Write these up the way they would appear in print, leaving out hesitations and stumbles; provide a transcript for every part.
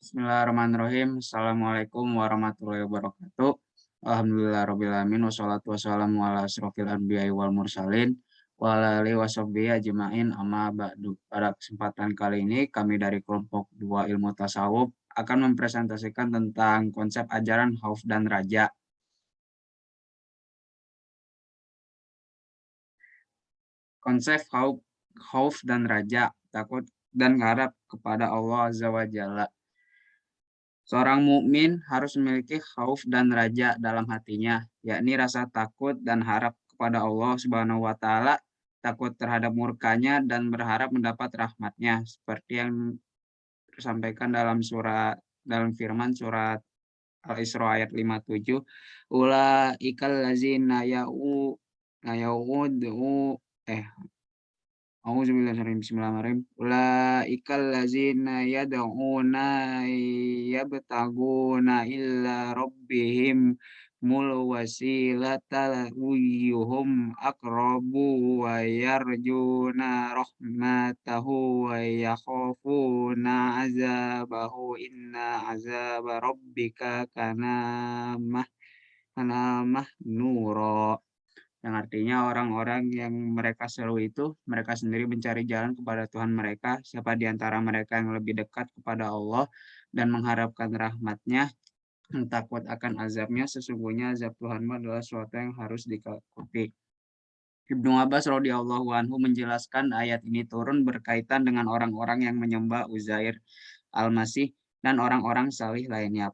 Bismillahirrahmanirrahim. Assalamualaikum warahmatullahi wabarakatuh. Alhamdulillahirrahmanirrahim. Wassalatu wassalamu ala asrofil anbiya'i wal mursalin. Wa ala alihi washabihi ajma'in amma ba'du. Pada kesempatan kali ini kami dari kelompok 2 ilmu tasawuf akan mempresentasikan tentang konsep ajaran khauf dan raja. Konsep khauf dan raja, takut dan harap kepada Allah Azza wa Jalla. Seorang mukmin harus memiliki khauf dan raja dalam hatinya, yakni rasa takut dan harap kepada Allah Subhanahu wa taala, takut terhadap murkanya dan berharap mendapat rahmatnya, seperti yang disampaikan dalam firman surat Al-Isra ayat 57, ulaikal ladzina ya'udzu eh Auzubillahi bismillahirrahmanirrahim. Ulaikal ladzina yad'una yabtaguna illa rabbihim mul wasilata ayyuhum aqrabu wa yarjuna rahmatahu wa yakhafuna azabahu inna azaba rabbika kana mahnura. Yang artinya orang-orang yang mereka seru itu, mereka sendiri mencari jalan kepada Tuhan mereka, siapa di antara mereka yang lebih dekat kepada Allah dan mengharapkan rahmat-Nya, takut akan azabnya, sesungguhnya azab Tuhan adalah sesuatu yang harus ditakuti. Ibnu Abbas radhiyallahu anhu menjelaskan ayat ini turun berkaitan dengan orang-orang yang menyembah Uzair al-Masih dan orang-orang salih lainnya.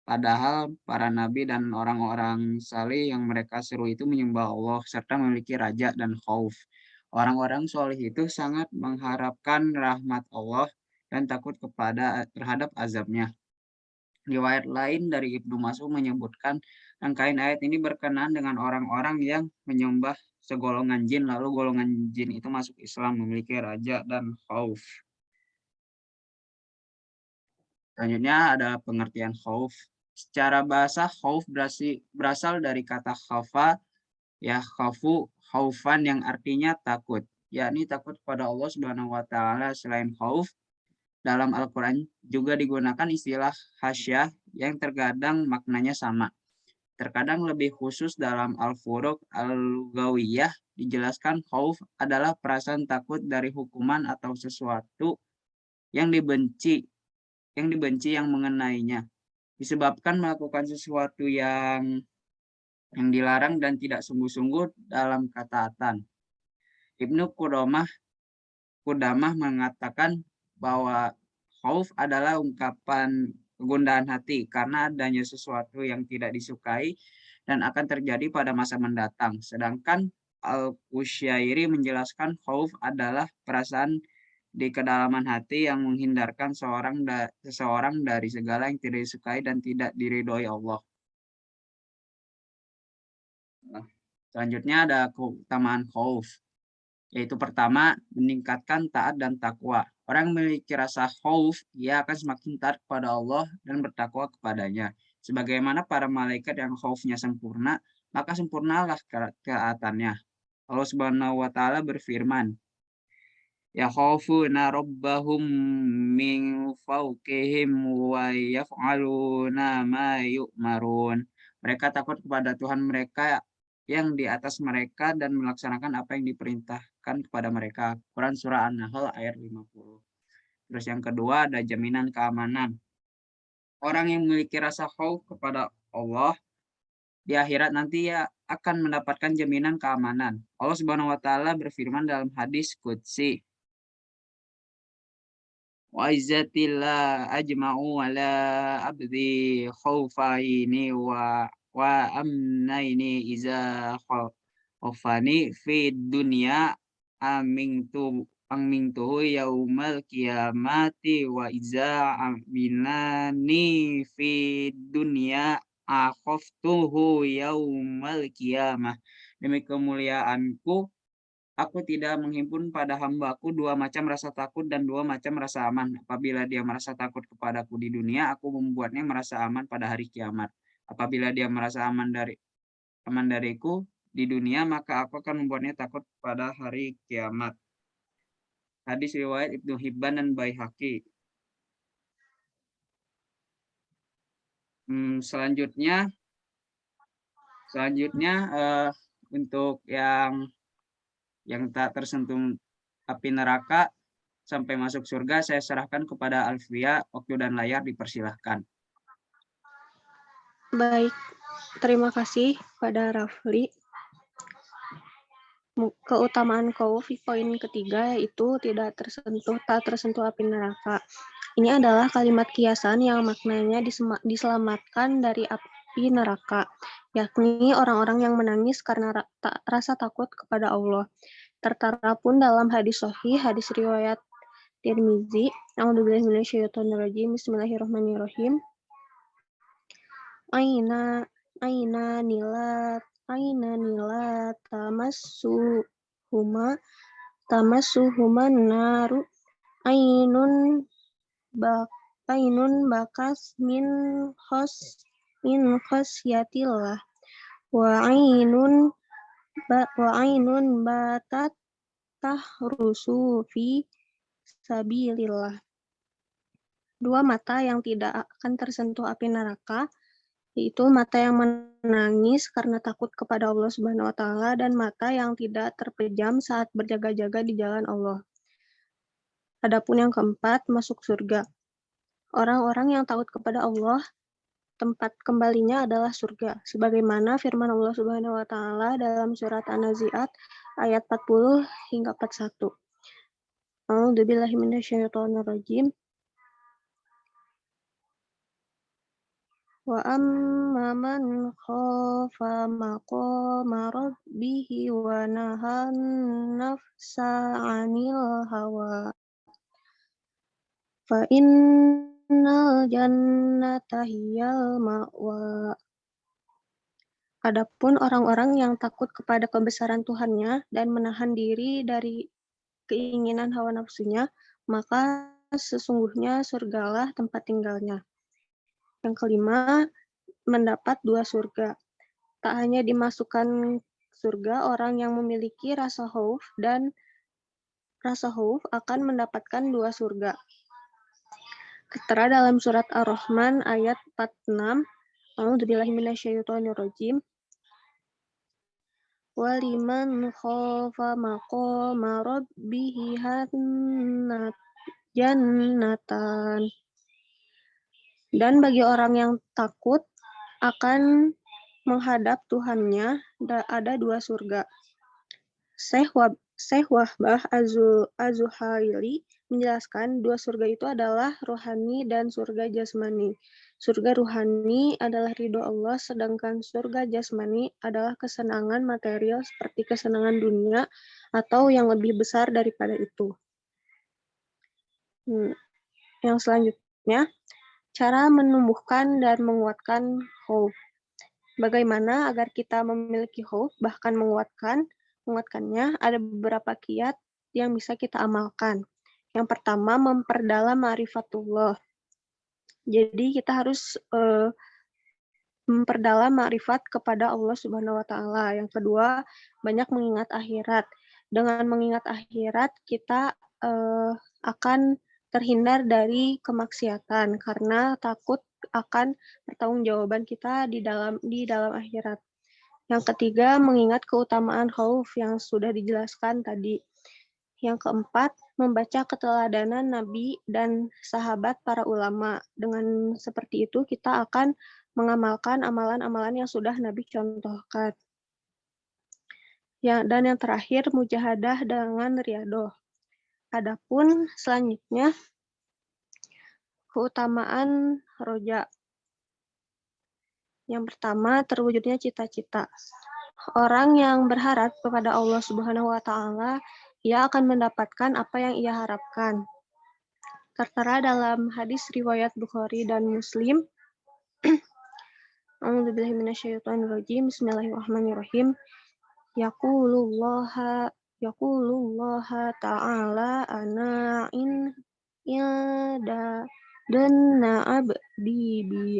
Padahal para nabi dan orang-orang saleh yang mereka seru itu menyembah Allah serta memiliki raja dan khauf. Orang-orang soleh itu sangat mengharapkan rahmat Allah dan takut terhadap azabnya. Riwayat lain dari Ibnu Mas'ud menyebutkan rangkaian ayat ini berkenaan dengan orang-orang yang menyembah segolongan jin, lalu golongan jin itu masuk Islam memiliki raja dan khauf. Selanjutnya ada pengertian khauf. Secara bahasa khauf berasal dari kata khafa, ya khafu, khaufan yang artinya takut, yakni takut kepada Allah Subhanahu wa taala. Selain khauf, dalam Al-Qur'an juga digunakan istilah khasyah yang terkadang maknanya sama. Terkadang lebih khusus dalam Al-Furuq Al-Lughawiyah dijelaskan khauf adalah perasaan takut dari hukuman atau sesuatu yang dibenci yang mengenainya, disebabkan melakukan sesuatu yang dilarang dan tidak sungguh-sungguh dalam ketaatan. Ibnu Qudamah mengatakan bahwa khauf adalah ungkapan kegundahan hati karena adanya sesuatu yang tidak disukai dan akan terjadi pada masa mendatang. Sedangkan Al-Qusyairi menjelaskan khauf adalah perasaan di kedalaman hati yang menghindarkan seseorang dari segala yang tidak disukai dan tidak diridhoi Allah. Nah, selanjutnya ada keutamaan khauf, yaitu pertama, meningkatkan taat dan takwa. Orang yang memiliki rasa khauf, ia akan semakin taat kepada Allah dan bertakwa kepadanya. Sebagaimana para malaikat yang khaufnya sempurna, maka sempurnalah ketaatannya. Allah Subhanahu wa taala berfirman, yakhafuna rabbahum min fawqihim wa yaf'aluna ma yu'marun. Mereka takut kepada Tuhan mereka yang di atas mereka dan melaksanakan apa yang diperintahkan kepada mereka. Quran surah An-Nahl ayat 50. Terus yang kedua ada jaminan keamanan. Orang yang memiliki rasa khauf kepada Allah di akhirat nanti ya akan mendapatkan jaminan keamanan. Allah Subhanahu wa taala berfirman dalam hadis qudsi, wa izzatillah ajma'u ala abdi khaufaini wa amnaini iza khafani fi dunya amingtuhu yaumal kiamati wa iza aminani fi dunya akhaftuhu yaumal kiamah. Demi kemuliaanku, aku tidak menghimpun pada hamba-Ku dua macam rasa takut dan dua macam rasa aman. Apabila dia merasa takut kepadaku di dunia, aku membuatnya merasa aman pada hari kiamat. Apabila dia merasa aman dariku di dunia, maka aku akan membuatnya takut pada hari kiamat. Hadis riwayat Ibnu Hibban dan Baihaqi. Selanjutnya untuk yang tak tersentuh api neraka sampai masuk surga, saya serahkan kepada Alfia. Waktu dan layar dipersilahkan. Baik, terima kasih pada Rafli. Keutamaan khauf poin ketiga yaitu tak tersentuh api neraka. Ini adalah kalimat kiasan yang maknanya diselamatkan dari api neraka, yakni orang-orang yang menangis karena rasa takut kepada Allah. Tertera pun dalam hadis sahih, hadis riwayat Tirmizi. A'udzubillahi minasyaitonirrajim. Bismillahirrahmanirrahim. Aina nilat tamassuhuma naru ainun bakas min khosyatillah wa ainun batat tahrusu fi sabilillah. Dua mata yang tidak akan tersentuh api neraka, yaitu mata yang menangis karena takut kepada Allah Subhanahu wa taala dan mata yang tidak terpejam saat berjaga-jaga di jalan Allah. Adapun yang keempat, masuk surga. Orang-orang yang takut kepada Allah, tempat kembalinya adalah surga. Sebagaimana firman Allah Subhanahu wa taala dalam surat An-Nazi'at ayat 40 hingga 41. A'udzubillahi minasyaitonirrajim. Wa amma man khafa maqama rabbihi wa nahan nafsa 'anil hawa fa innal jannata hiyal ma'wa. Adapun orang-orang yang takut kepada kebesaran Tuhannya dan menahan diri dari keinginan hawa nafsunya, maka sesungguhnya surgalah tempat tinggalnya. Yang kelima, mendapat 2 surga. Tak hanya dimasukkan surga orang yang memiliki rasa khauf dan rasa khauf akan mendapatkan 2 surga. Tertera dalam surat Ar-Rahman ayat 46. A'udzubillahi minasyaitonirrajim. Waliman khafa maqama rabbihi jannatan. Dan bagi orang yang takut akan menghadap Tuhannya, ada 2 surga. Syekh Wahbah Az-Zuhaili menjelaskan 2 surga itu adalah rohani dan surga jasmani. Surga rohani adalah ridho Allah, sedangkan surga jasmani adalah kesenangan material seperti kesenangan dunia atau yang lebih besar daripada itu. Yang selanjutnya, cara menumbuhkan dan menguatkan khauf. Bagaimana agar kita memiliki khauf, bahkan menguatkannya, ada beberapa kiat yang bisa kita amalkan. Yang pertama, memperdalam ma'rifatullah. Jadi kita harus memperdalam ma'rifat kepada Allah Subhanahu wa taala. Yang kedua, banyak mengingat akhirat. Dengan mengingat akhirat, kita akan terhindar dari kemaksiatan karena takut akan pertanggungjawaban kita di dalam akhirat. Yang ketiga, mengingat keutamaan khauf yang sudah dijelaskan tadi. Yang keempat, membaca keteladanan Nabi dan sahabat para ulama. Dengan seperti itu, kita akan mengamalkan amalan-amalan yang sudah Nabi contohkan. Dan yang terakhir, mujahadah dengan riyadhah. Adapun selanjutnya, keutamaan roja. Yang pertama, terwujudnya cita-cita. Orang yang berharap kepada Allah Subhanahu wa taala, ia akan mendapatkan apa yang ia harapkan. Tertera dalam hadis riwayat Bukhari dan Muslim. A'udzubillahi minasyaitonirrajim. Bismillahirrahmanirrahim. Yaqulullaha ta'ala ana in danna abdi bi.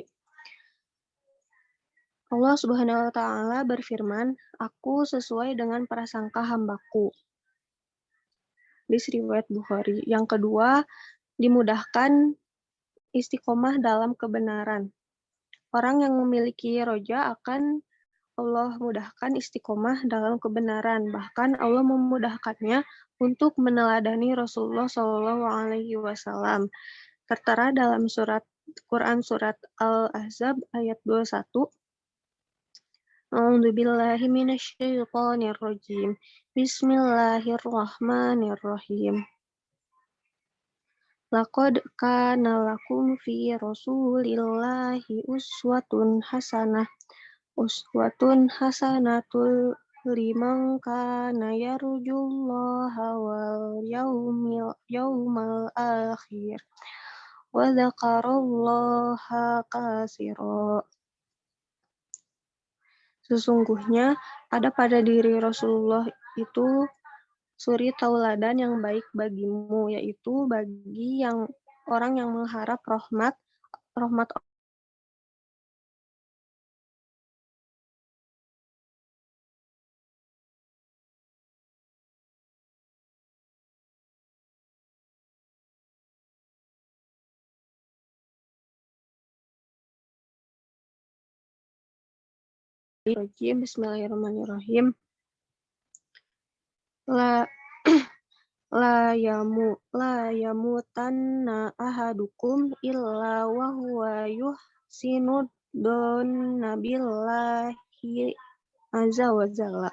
Allah Subhanahu wa taala berfirman, "Aku sesuai dengan prasangka hambaku." Hadis riwayat Bukhari. Yang kedua, dimudahkan istiqomah dalam kebenaran. Orang yang memiliki roja akan Allah mudahkan istiqomah dalam kebenaran. Bahkan Allah memudahkannya untuk meneladani Rasulullah Shallallahu Alaihi Wasallam. Tertera dalam Quran surat Al-Ahzab ayat 21. A'udzu billahi minasyaitonir rajim. Bismillahirrahmanirrahim. Laqad kana lakum fi Rasulillahi uswatun hasanatul liman kana yarjullaha wal yaumal akhir wa dzakarallaha katsira. Sesungguhnya ada pada diri Rasulullah itu suri tauladan yang baik bagimu, yaitu bagi orang yang mengharap rahmat Bismillahirrahmanirrahim. La yamutanna ahadukum illa wa huwa yuhsinu dhanna billahi azza wa jalla.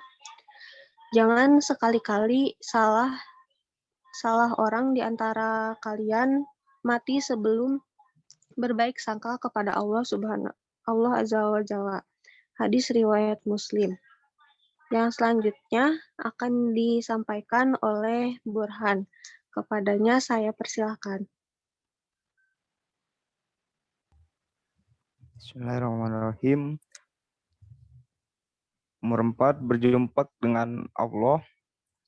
Jangan sekali-kali salah orang di antara kalian mati sebelum berbaik sangka kepada Allah azza wa jalla. Hadis riwayat Muslim. Yang selanjutnya akan disampaikan oleh Burhan. Kepadanya saya persilakan. Bismillahirrahmanirrahim. Nomor 4, berjumpa dengan Allah.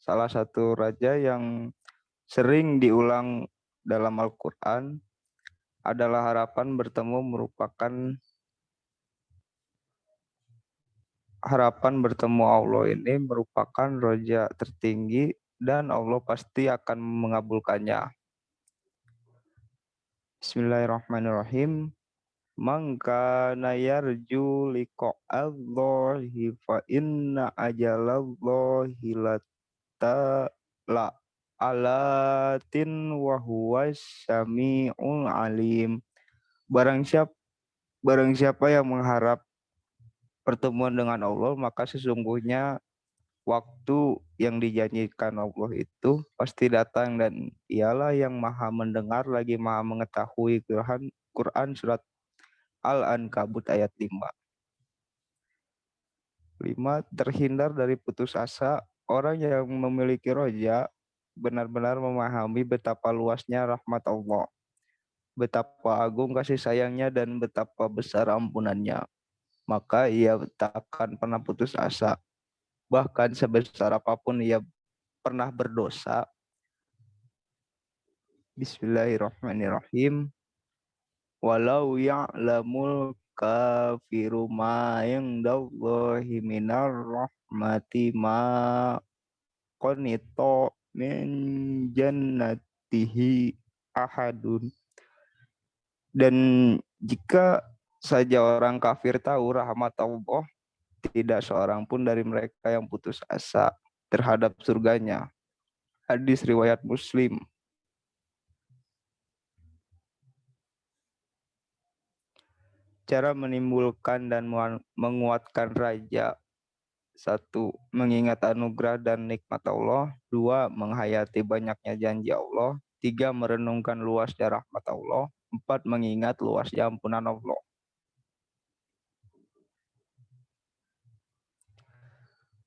Salah satu raja yang sering diulang dalam Al-Quran adalah harapan bertemu Allah ini merupakan roja tertinggi dan Allah pasti akan mengabulkannya. Bismillahirrahmanirrahim. Man kana yarju liqa'allahi fa inna ajalallahi la'alatin wa huwas sami'ul alim. Barang siapa yang mengharap pertemuan dengan Allah, maka sesungguhnya waktu yang dijanjikan Allah itu pasti datang, dan Dialah yang Maha mendengar lagi Maha mengetahui. Quran surat Al-Ankabut ayat 5. Terhindar dari putus asa. Orang yang memiliki roja benar-benar memahami betapa luasnya rahmat Allah, betapa agung kasih sayangnya, dan betapa besar ampunannya. Maka ia tak akan pernah putus asa. Bahkan sebesar apapun ia pernah berdosa. Bismillahirrahmanirrahim. Walau ya'lamul kafiru ma indallahi minar rahmati ma qanita min jannatihi ahadun. Dan jika saja orang kafir tahu rahmat Allah, tidak seorang pun dari mereka yang putus asa terhadap surganya. Hadis riwayat Muslim. Cara menimbulkan dan menguatkan raja. 1. Mengingat anugerah dan nikmat Allah. 2. Menghayati banyaknya janji Allah. 3. Merenungkan luasnya rahmat Allah. 4. Mengingat luasnya ampunan Allah.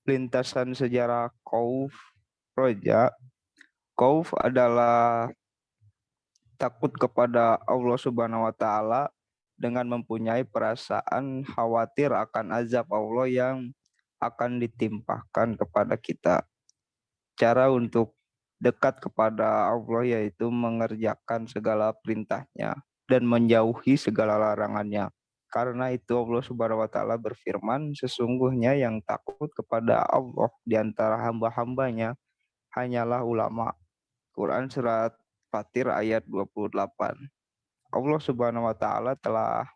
Lintasan sejarah Khauf roja. Khauf adalah takut kepada Allah Subhanahu wa taala dengan mempunyai perasaan khawatir akan azab Allah yang akan ditimpakan kepada kita. Cara untuk dekat kepada Allah yaitu mengerjakan segala perintahnya dan menjauhi segala larangannya. Karena itu Allah Subhanahu wa taala berfirman, sesungguhnya yang takut kepada Allah di antara hamba-hambanya hanyalah ulama. Quran surat Fatir ayat 28. Allah Subhanahu wa taala telah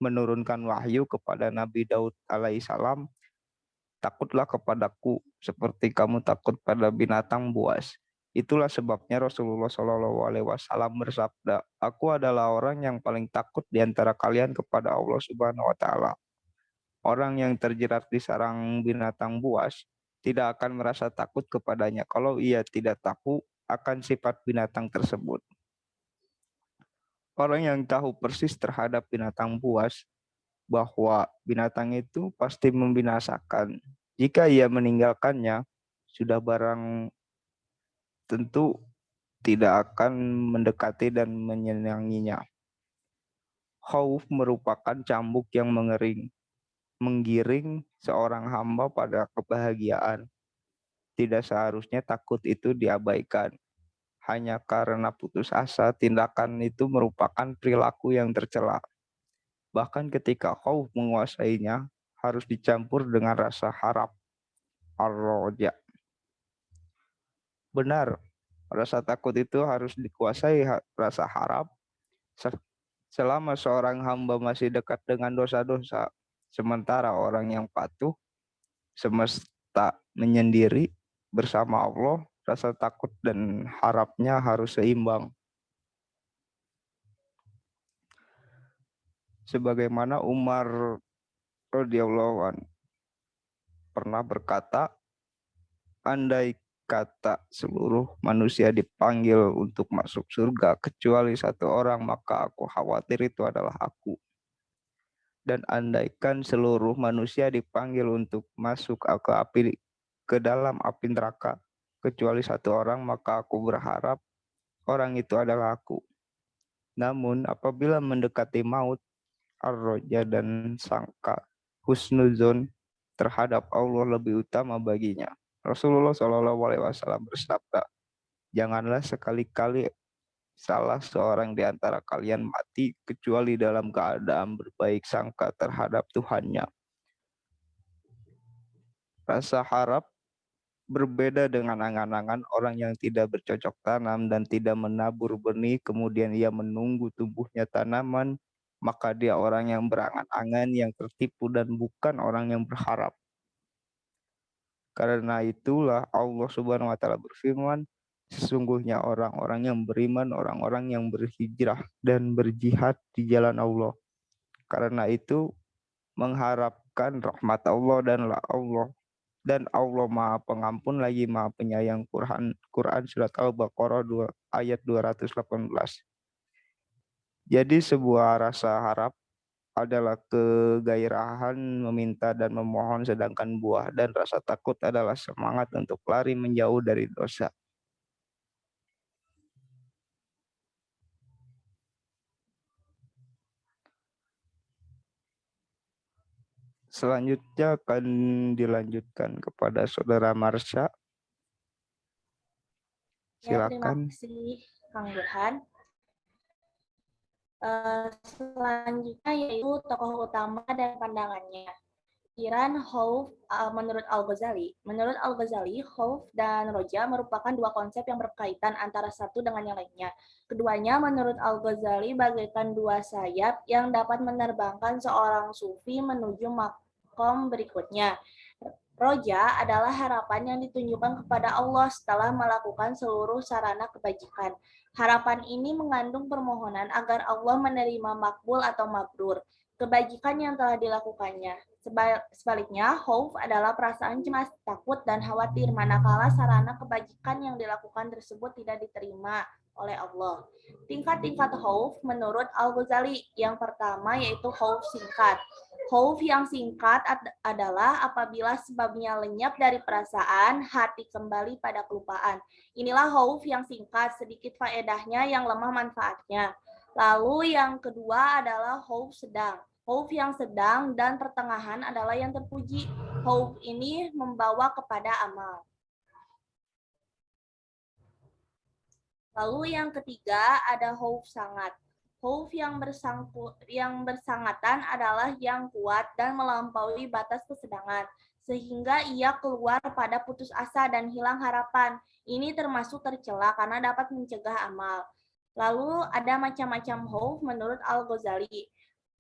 menurunkan wahyu kepada Nabi Daud alaihissalam, takutlah kepadaku seperti kamu takut pada binatang buas. Itulah sebabnya Rasulullah Shallallahu Alaihi Wasallam bersabda, aku adalah orang yang paling takut di antara kalian kepada Allah Subhanahu Wa Taala. Orang yang terjerat di sarang binatang buas tidak akan merasa takut kepadanya kalau ia tidak tahu akan sifat binatang tersebut. Orang yang tahu persis terhadap binatang buas bahwa binatang itu pasti membinasakan. Jika ia meninggalkannya, sudah barang tentu tidak akan mendekati dan menyenanginya. Khauf merupakan cambuk yang menggiring seorang hamba pada kebahagiaan. Tidak seharusnya takut itu diabaikan. Hanya karena putus asa, tindakan itu merupakan perilaku yang tercela. Bahkan ketika khauf menguasainya, harus dicampur dengan rasa harap, ar-roja. Benar, rasa takut itu harus dikuasai rasa harap. Selama seorang hamba masih dekat dengan dosa-dosa, sementara orang yang patuh semesta menyendiri bersama Allah, rasa takut dan harapnya harus seimbang. Sebagaimana Umar radhiyallahu anhu pernah berkata, andai kata seluruh manusia dipanggil untuk masuk surga kecuali satu orang, maka aku khawatir itu adalah aku. Dan andaikan seluruh manusia dipanggil untuk masuk ke dalam api neraka kecuali satu orang, maka aku berharap orang itu adalah aku. Namun apabila mendekati maut, ar-roja dan sangka husnuzon terhadap Allah lebih utama baginya. Rasulullah Shallallahu Alaihi Wasallam bersabda, janganlah sekali-kali salah seorang di antara kalian mati kecuali dalam keadaan berbaik sangka terhadap Tuhannya. Rasa harap berbeda dengan angan-angan orang yang tidak bercocok tanam dan tidak menabur benih, kemudian ia menunggu tumbuhnya tanaman, maka dia orang yang berangan-angan, yang tertipu dan bukan orang yang berharap. Karena itulah Allah Subhanahu wa Ta'ala berfirman, sesungguhnya orang-orang yang beriman, orang-orang yang berhijrah dan berjihad di jalan Allah. Karena itu mengharapkan rahmat Allah dan Allah Maha Pengampun lagi Maha Penyayang. Quran surat Al-Baqarah ayat 218. Jadi sebuah rasa harap adalah kegairahan meminta dan memohon, sedangkan buah dan rasa takut adalah semangat untuk lari menjauh dari dosa. Selanjutnya akan dilanjutkan kepada Saudara Marsha. Ya, terima Silakan. kasih Kang Burhan. Selanjutnya yaitu tokoh utama dan pandangannya. Pikiran Khauf menurut Al-Ghazali. Menurut Al-Ghazali, Khauf dan Roja merupakan dua konsep yang berkaitan antara satu dengan yang lainnya. Keduanya menurut Al-Ghazali bagaikan dua sayap yang dapat menerbangkan seorang sufi menuju makom berikutnya. Roja adalah harapan yang ditunjukkan kepada Allah setelah melakukan seluruh sarana kebajikan. Harapan ini mengandung permohonan agar Allah menerima makbul atau mabrur kebajikan yang telah dilakukannya. Sebaliknya, khauf adalah perasaan cemas, takut, dan khawatir manakala sarana kebajikan yang dilakukan tersebut tidak diterima oleh Allah. Tingkat-tingkat khauf menurut Al-Ghazali. Yang pertama yaitu khauf singkat. Khauf yang singkat adalah apabila sebabnya lenyap dari perasaan, hati kembali pada kelupaan. Inilah khauf yang singkat, sedikit faedahnya yang lemah manfaatnya. Lalu yang kedua adalah khauf sedang. Khauf yang sedang dan pertengahan adalah yang terpuji. Khauf ini membawa kepada amal. Lalu yang ketiga ada khauf sangat. Khauf yang bersangatan adalah yang kuat dan melampaui batas kesedangan, sehingga ia keluar pada putus asa dan hilang harapan. Ini termasuk tercela karena dapat mencegah amal. Lalu ada macam-macam khauf menurut Al-Ghazali.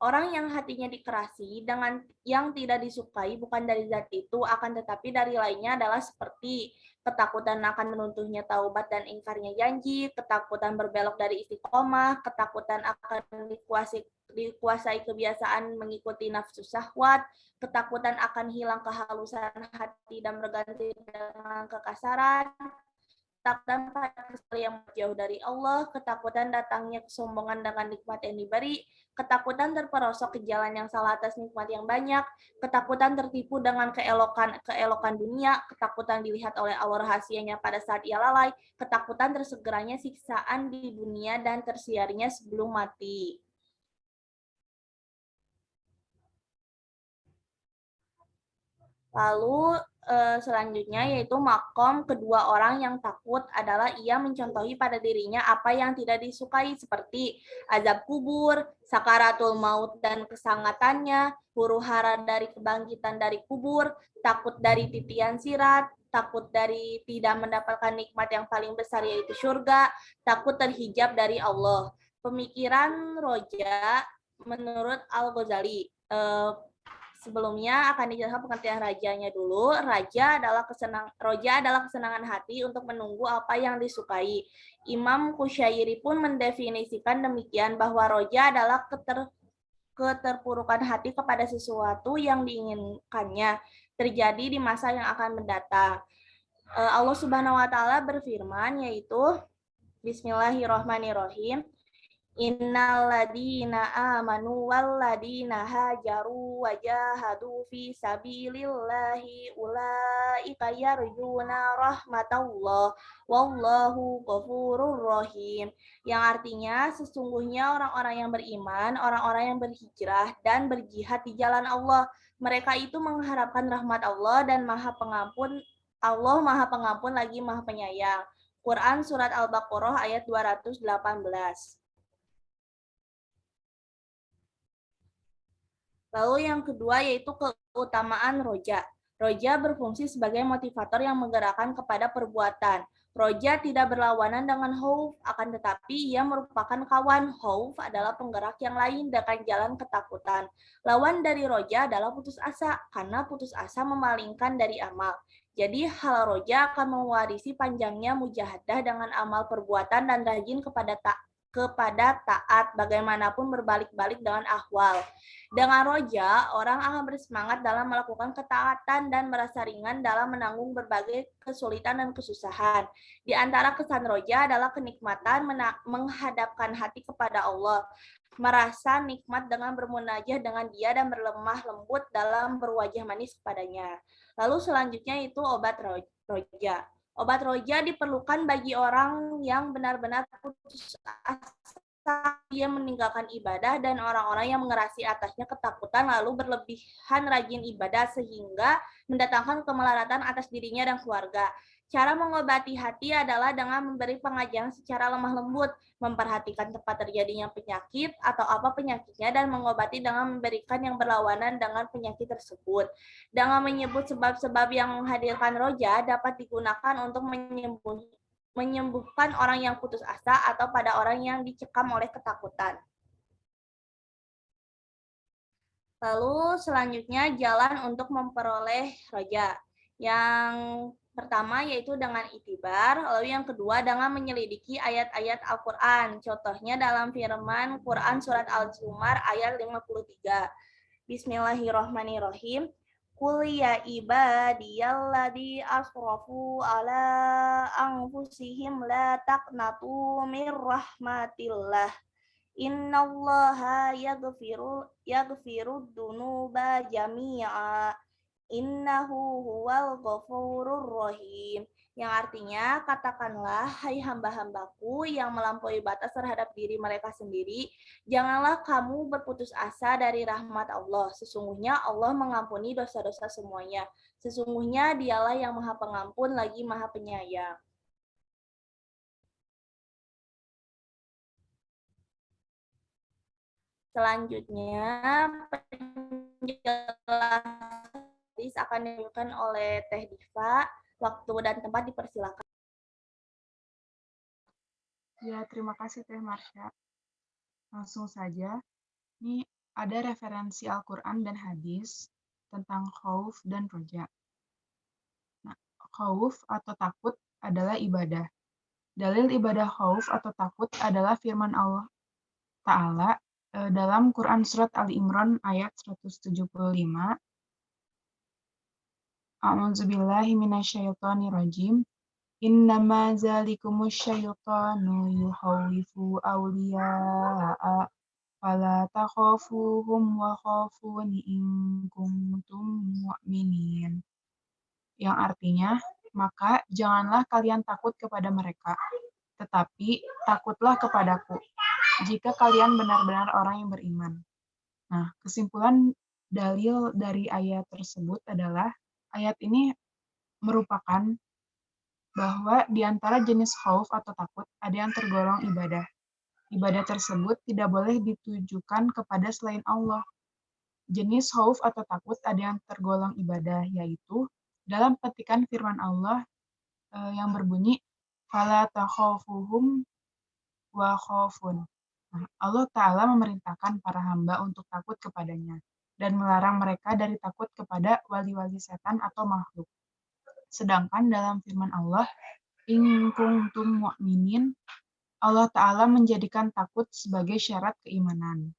Orang yang hatinya dikerasi dengan yang tidak disukai bukan dari zat itu, akan tetapi dari lainnya adalah seperti ketakutan akan menuntuhnya taubat dan ingkarnya janji, ketakutan berbelok dari istiqomah, ketakutan akan dikuasai kebiasaan mengikuti nafsu syahwat, ketakutan akan hilang kehalusan hati dan berganti dengan kekasaran, ketakutan pada sesuatu yang jauh dari Allah, ketakutan datangnya kesombongan dengan nikmat yang diberi, ketakutan terperosok ke jalan yang salah atas nikmat yang banyak, ketakutan tertipu dengan keelokan dunia, ketakutan dilihat oleh Allah rahasianya pada saat ia lalai, ketakutan tersegeranya siksaan di dunia dan tersiarnya sebelum mati. Lalu selanjutnya yaitu makom kedua orang yang takut adalah ia mencontohi pada dirinya apa yang tidak disukai seperti azab kubur, sakaratul maut dan kesangatannya, huru hara dari kebangkitan dari kubur, takut dari titian sirat, takut dari tidak mendapatkan nikmat yang paling besar yaitu surga, takut terhijab dari Allah. Pemikiran Roja menurut Al-Ghazali. Sebelumnya akan dijelaskan pengertian rajanya dulu. Roja adalah kesenangan hati untuk menunggu apa yang disukai. Imam Kusyairi pun mendefinisikan demikian bahwa roja adalah keterpurukan hati kepada sesuatu yang diinginkannya terjadi di masa yang akan mendatang. Allah Subhanahu wa taala berfirman yaitu Bismillahirrahmanirrahim. Innalladzina amanu walladzina hajaru wajahadu fi sabilillahi ulaika yarjuna rahmatallah wallahu ghafurur rahim. Yang artinya sesungguhnya orang-orang yang beriman, orang-orang yang berhijrah dan berjihad di jalan Allah, mereka itu mengharapkan rahmat Allah dan Maha Pengampun. Allah Maha Pengampun lagi Maha Penyayang. Quran Surat Al-Baqarah ayat 218. Lalu yang kedua yaitu keutamaan roja. Roja berfungsi sebagai motivator yang menggerakkan kepada perbuatan. Roja tidak berlawanan dengan khauf, akan tetapi ia merupakan kawan. Khauf adalah penggerak yang lain dengan jalan ketakutan. Lawan dari roja adalah putus asa, karena putus asa memalingkan dari amal. Jadi hal roja akan mewarisi panjangnya mujahadah dengan amal perbuatan dan rajin kepada taat, bagaimanapun berbalik-balik dengan ahwal. Dengan roja, orang akan bersemangat dalam melakukan ketaatan dan merasa ringan dalam menanggung berbagai kesulitan dan kesusahan. Di antara kesan roja adalah kenikmatan menghadapkan hati kepada Allah, merasa nikmat dengan bermunajah dengan Dia dan berlemah lembut dalam berwajah manis kepadanya. Lalu selanjutnya itu obat roja. Obat roja diperlukan bagi orang yang benar-benar putus asa, dia meninggalkan ibadah dan orang-orang yang mengerasi atasnya ketakutan lalu berlebihan rajin ibadah sehingga mendatangkan kemelaratan atas dirinya dan keluarga. Cara mengobati hati adalah dengan memberi pengajaran secara lemah lembut, memperhatikan tempat terjadinya penyakit atau apa penyakitnya dan mengobati dengan memberikan yang berlawanan dengan penyakit tersebut. Dengan menyebut sebab-sebab yang menghadirkan roja dapat digunakan untuk menyembuhkan orang yang putus asa atau pada orang yang dicekam oleh ketakutan. Lalu selanjutnya jalan untuk memperoleh roja. Yang pertama yaitu dengan itibar, lalu yang kedua dengan menyelidiki ayat-ayat Al-Quran. Contohnya dalam firman Quran Surat Al-Zumar ayat 53. Bismillahirrahmanirrahim. Qul ya ibadiyalladzi asrafu ala anfusihim la taqnatu mir rahmatillah. Innallaha yaghfiru dzunuba jami'a. Innahu huwal ghafurur rahim. Yang artinya, katakanlah, hai hamba-hambaku yang melampaui batas terhadap diri mereka sendiri, janganlah kamu berputus asa dari rahmat Allah. Sesungguhnya Allah mengampuni dosa-dosa semuanya. Sesungguhnya dialah yang maha pengampun lagi maha penyayang. Selanjutnya, penjelasan akan diberikan oleh Teh Diva. Waktu dan tempat dipersilakan. Ya, terima kasih Teh Marsha. Langsung saja. Ini Ada referensi Al-Quran dan hadis tentang khauf dan roja. Nah, khauf atau takut adalah ibadah. Dalil ibadah khauf atau takut adalah firman Allah Ta'ala dalam Quran Surat Ali Imran ayat 175. A'udzubillahi minasyaitonirrajim. Innama zalikumus syaitanu yuhawwifu awliya'a fala takhafuhum wa khafuni in kuntum mu'minin. Yang artinya, maka janganlah kalian takut kepada mereka, tetapi takutlah kepadaku, jika kalian benar-benar orang yang beriman. Nah, kesimpulan dalil dari ayat tersebut adalah, ayat ini merupakan bahwa di antara jenis khauf atau takut ada yang tergolong ibadah. Ibadah tersebut tidak boleh ditujukan kepada selain Allah. Jenis khauf atau takut ada yang tergolong ibadah, yaitu dalam petikan firman Allah yang berbunyi, "Fala takhafuhum wa khafun." Nah, Allah Ta'ala memerintahkan para hamba untuk takut kepadanya dan melarang mereka dari takut kepada wali-wali setan atau makhluk. Sedangkan dalam firman Allah, "In kuntum mu'minin," Allah Ta'ala menjadikan takut sebagai syarat keimanan.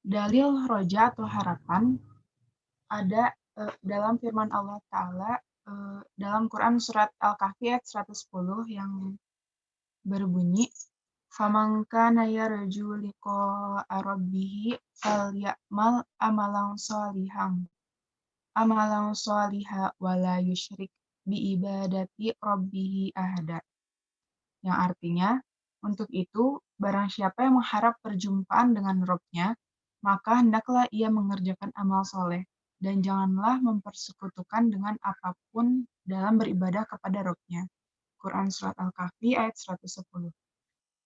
Dalil roja atau harapan ada dalam firman Allah Ta'ala dalam Quran Surat Al-Kahfi ayat 110 yang berbunyi, "Faman kana yarju liqa'a rabbih falya'mal amalan shaliha wa la yusyrik bi ibadati rabbih ahada." Yang artinya, untuk itu, barang siapa yang mengharap perjumpaan dengan Rabb-nya, maka hendaklah ia mengerjakan amal soleh, dan janganlah mempersekutukan dengan apapun dalam beribadah kepada Rabb-nya. Quran Surat Al-Kahfi ayat 110.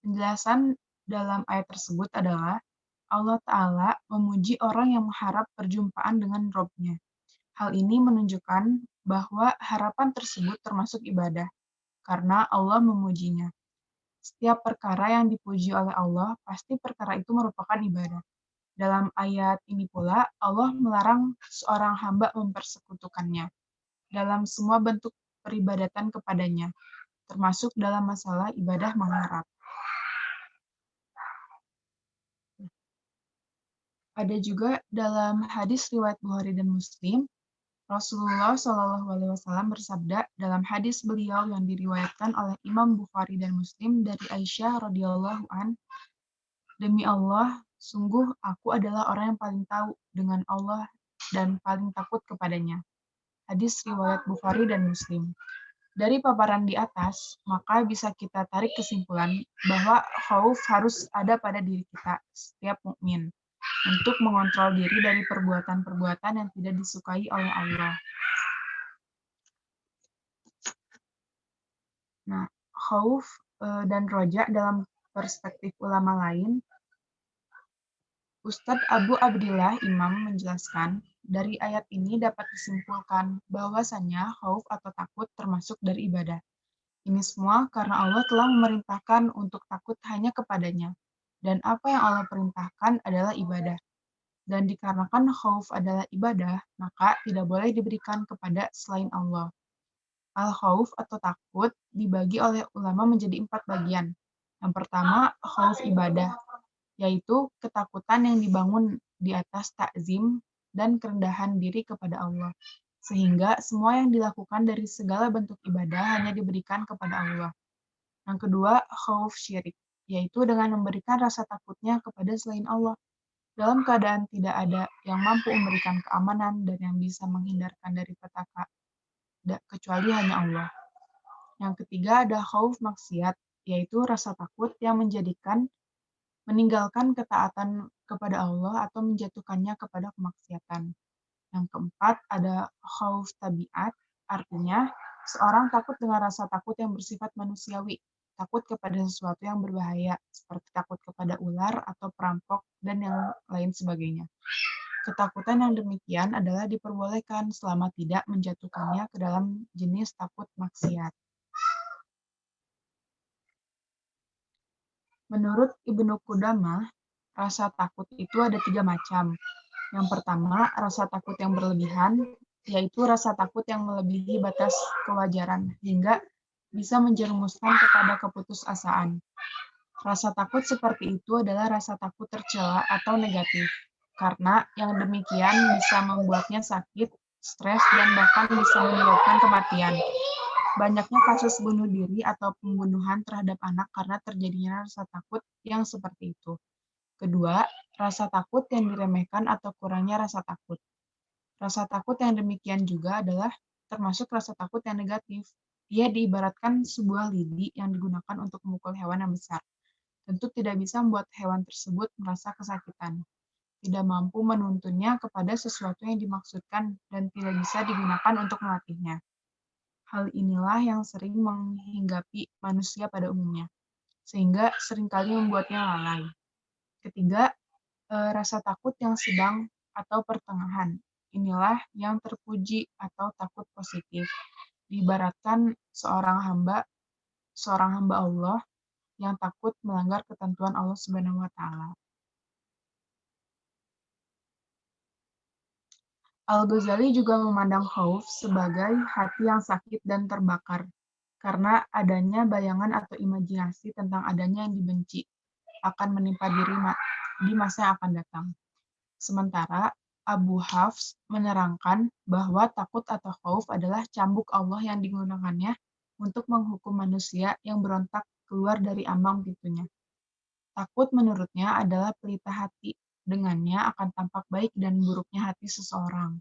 Penjelasan dalam ayat tersebut adalah, Allah Ta'ala memuji orang yang mengharap perjumpaan dengan Rabb-nya. Hal ini menunjukkan bahwa harapan tersebut termasuk ibadah, karena Allah memujinya. Setiap perkara yang dipuji oleh Allah, pasti perkara itu merupakan ibadah. Dalam ayat ini pula, Allah melarang seorang hamba mempersekutukannya dalam semua bentuk peribadatan kepadanya, termasuk dalam masalah ibadah mengharap. Ada juga dalam hadis riwayat Bukhari dan Muslim, Rasulullah SAW bersabda dalam hadis beliau yang diriwayatkan oleh Imam Bukhari dan Muslim dari Aisyah radhiyallahu an, "Demi Allah, sungguh aku adalah orang yang paling tahu dengan Allah dan paling takut kepadanya." Hadis riwayat Bukhari dan Muslim. Dari paparan di atas, maka bisa kita tarik kesimpulan bahwa khauf harus ada pada diri kita, setiap mukmin, untuk mengontrol diri dari perbuatan-perbuatan yang tidak disukai oleh Allah. Nah, khauf dan roja dalam perspektif ulama lain, Ustadz Abu Abdillah Imam menjelaskan, dari ayat ini dapat disimpulkan bahwasannya khauf atau takut termasuk dari ibadah. Ini semua karena Allah telah memerintahkan untuk takut hanya kepadanya, dan apa yang Allah perintahkan adalah ibadah. Dan dikarenakan khauf adalah ibadah, maka tidak boleh diberikan kepada selain Allah. Al-khauf atau takut dibagi oleh ulama menjadi 4 bagian. Yang pertama, khauf ibadah, yaitu ketakutan yang dibangun di atas takzim dan kerendahan diri kepada Allah, sehingga semua yang dilakukan dari segala bentuk ibadah hanya diberikan kepada Allah. Yang kedua, khauf syirik, yaitu dengan memberikan rasa takutnya kepada selain Allah, dalam keadaan tidak ada yang mampu memberikan keamanan dan yang bisa menghindarkan dari petaka, kecuali hanya Allah. Yang ketiga ada khauf maksiat, yaitu rasa takut yang meninggalkan ketaatan kepada Allah atau menjatuhkannya kepada kemaksiatan. Yang keempat ada khauf tabiat, artinya seorang takut dengan rasa takut yang bersifat manusiawi, takut kepada sesuatu yang berbahaya, seperti takut kepada ular atau perampok dan yang lain sebagainya. Ketakutan yang demikian adalah diperbolehkan selama tidak menjatuhkannya ke dalam jenis takut maksiat. Menurut Ibnu Qudamah, rasa takut itu ada 3 macam. Yang pertama, rasa takut yang berlebihan, yaitu rasa takut yang melebihi batas kewajaran hingga bisa menjerumuskan kepada keputusasaan. Rasa takut seperti itu adalah rasa takut tercela atau negatif, karena yang demikian bisa membuatnya sakit, stres, dan bahkan bisa menyebabkan kematian. Banyaknya kasus bunuh diri atau pembunuhan terhadap anak karena terjadinya rasa takut yang seperti itu. Kedua, rasa takut yang diremehkan atau kurangnya rasa takut. Rasa takut yang demikian juga adalah termasuk rasa takut yang negatif. Ia diibaratkan sebuah lidi yang digunakan untuk memukul hewan yang besar. Tentu tidak bisa membuat hewan tersebut merasa kesakitan. Tidak mampu menuntunnya kepada sesuatu yang dimaksudkan dan tidak bisa digunakan untuk melatihnya. Hal inilah yang sering menghinggapi manusia pada umumnya, sehingga seringkali membuatnya lalai. Ketiga, rasa takut yang sedang atau pertengahan. Inilah yang terpuji atau takut positif. Diibaratkan seorang hamba Allah yang takut melanggar ketentuan Allah Subhanahu wa taala. Al-Ghazali juga memandang khauf sebagai hati yang sakit dan terbakar karena adanya bayangan atau imajinasi tentang adanya yang dibenci akan menimpa diri di masa yang akan datang. Sementara Abu Hafs menerangkan bahwa takut atau khauf adalah cambuk Allah yang digunakannya untuk menghukum manusia yang berontak keluar dari ambang pintunya. Takut menurutnya adalah pelita hati, dengannya akan tampak baik dan buruknya hati seseorang.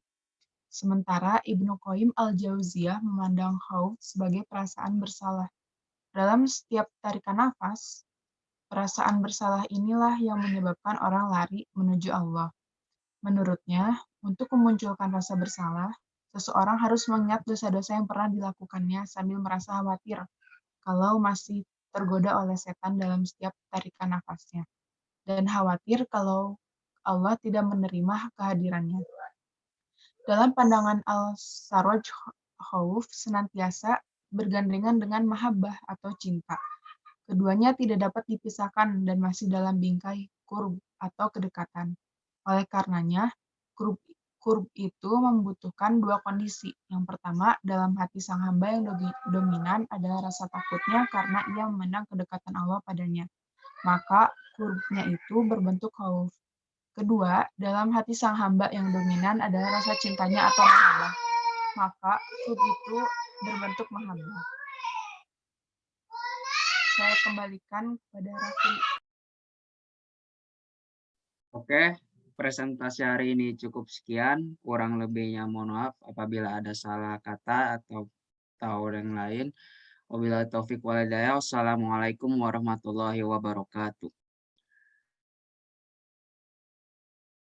Sementara Ibnu Qayyim al-Jauziyah memandang khauf sebagai perasaan bersalah. Dalam setiap tarikan nafas, perasaan bersalah inilah yang menyebabkan orang lari menuju Allah. Menurutnya, untuk memunculkan rasa bersalah, seseorang harus mengingat dosa-dosa yang pernah dilakukannya sambil merasa khawatir kalau masih tergoda oleh setan dalam setiap tarikan nafasnya, dan khawatir kalau Allah tidak menerima kehadirannya. Dalam pandangan Al-Sarraj, khauf senantiasa bergandengan dengan mahabbah atau cinta. Keduanya tidak dapat dipisahkan dan masih dalam bingkai qurb atau kedekatan. Oleh karenanya, qurb itu membutuhkan dua kondisi. Yang pertama, dalam hati sang hamba yang dominan adalah rasa takutnya karena ia memandang kedekatan Allah padanya. Maka qurbnya itu berbentuk khauf. Kedua, dalam hati sang hamba yang dominan adalah rasa cintanya atau mahabbah. Maka qurb itu berbentuk mahabbah. Saya kembalikan kepada Raffi. Oke, presentasi hari ini cukup sekian. Kurang lebihnya mohon maaf apabila ada salah kata atau yang lain. Wabillahi taufiq wal hidayah. Wassalamualaikum warahmatullahi wabarakatuh.